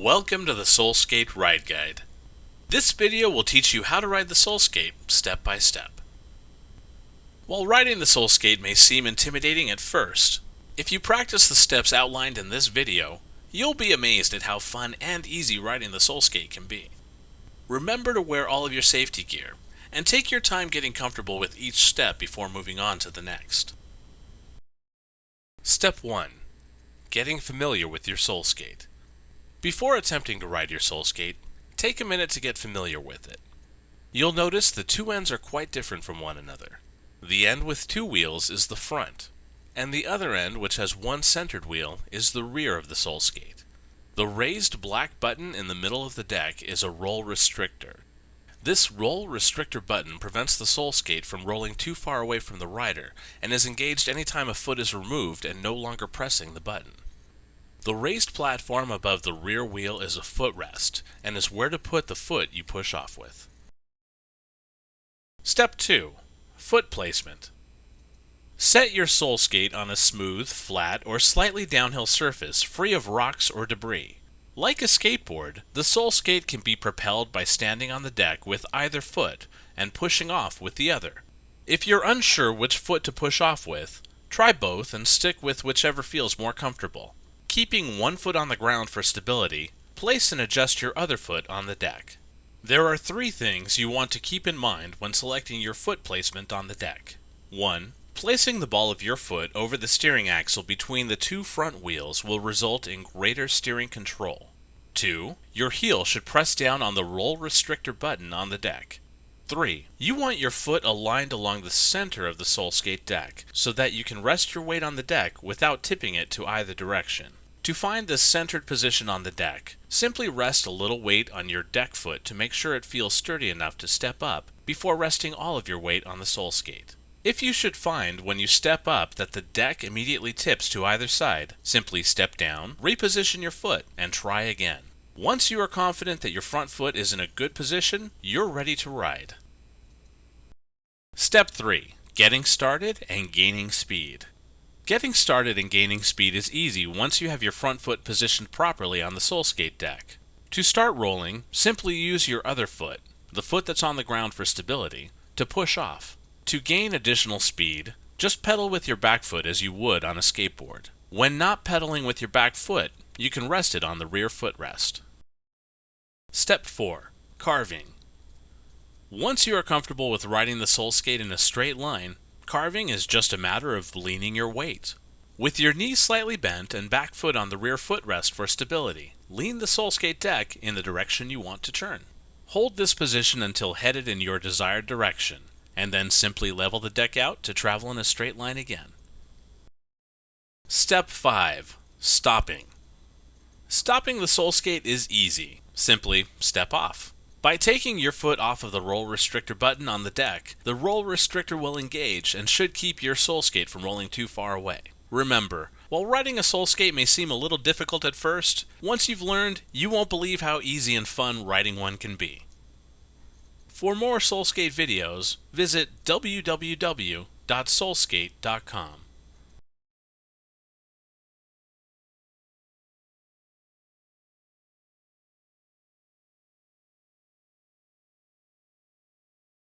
Welcome to the SoulSkate Ride Guide. This video will teach you how to ride the SoulSkate step by step. While riding the SoulSkate may seem intimidating at first, if you practice the steps outlined in this video, you'll be amazed at how fun and easy riding the SoulSkate can be. Remember to wear all of your safety gear, and take your time getting comfortable with each step before moving on to the next. Step 1. Getting familiar with your SoulSkate. Before attempting to ride your SoulSkate, take a minute to get familiar with it. You'll notice the two ends are quite different from one another. The end with two wheels is the front, and the other end, which has one centered wheel, is the rear of the SoulSkate. The raised black button in the middle of the deck is a roll restrictor. This roll restrictor button prevents the SoulSkate from rolling too far away from the rider and is engaged anytime a foot is removed and no longer pressing the button. The raised platform above the rear wheel is a footrest and is where to put the foot you push off with. Step 2. Foot placement. Set your SoulSkate on a smooth, flat, or slightly downhill surface free of rocks or debris. Like a skateboard, the SoulSkate can be propelled by standing on the deck with either foot and pushing off with the other. If you're unsure which foot to push off with, try both and stick with whichever feels more comfortable. Keeping one foot on the ground for stability, place and adjust your other foot on the deck. There are three things you want to keep in mind when selecting your foot placement on the deck. 1. Placing the ball of your foot over the steering axle between the two front wheels will result in greater steering control. 2. Your heel should press down on the roll restrictor button on the deck. 3. You want your foot aligned along the center of the SoulSkate deck so that you can rest your weight on the deck without tipping it to either direction. To find the centered position on the deck, simply rest a little weight on your deck foot to make sure it feels sturdy enough to step up before resting all of your weight on the SoulSkate. If you should find when you step up that the deck immediately tips to either side, simply step down, reposition your foot, and try again. Once you are confident that your front foot is in a good position, you're ready to ride. Step 3. Getting started and gaining speed. Getting started and gaining speed is easy once you have your front foot positioned properly on the SoulSkate deck. To start rolling, simply use your other foot, the foot that's on the ground for stability, to push off. To gain additional speed, just pedal with your back foot as you would on a skateboard. When not pedaling with your back foot, you can rest it on the rear footrest. Step 4. Carving. Once you are comfortable with riding the SoulSkate in a straight line, carving is just a matter of leaning your weight. With your knees slightly bent and back foot on the rear footrest for stability, lean the SoulSkate deck in the direction you want to turn. Hold this position until headed in your desired direction, and then simply level the deck out to travel in a straight line again. Step 5. Stopping. Stopping the SoulSkate is easy. Simply step off. By taking your foot off of the roll restrictor button on the deck, the roll restrictor will engage and should keep your SoulSkate from rolling too far away. Remember, while riding a SoulSkate may seem a little difficult at first, once you've learned, you won't believe how easy and fun riding one can be. For more SoulSkate videos, visit www.soulskate.com.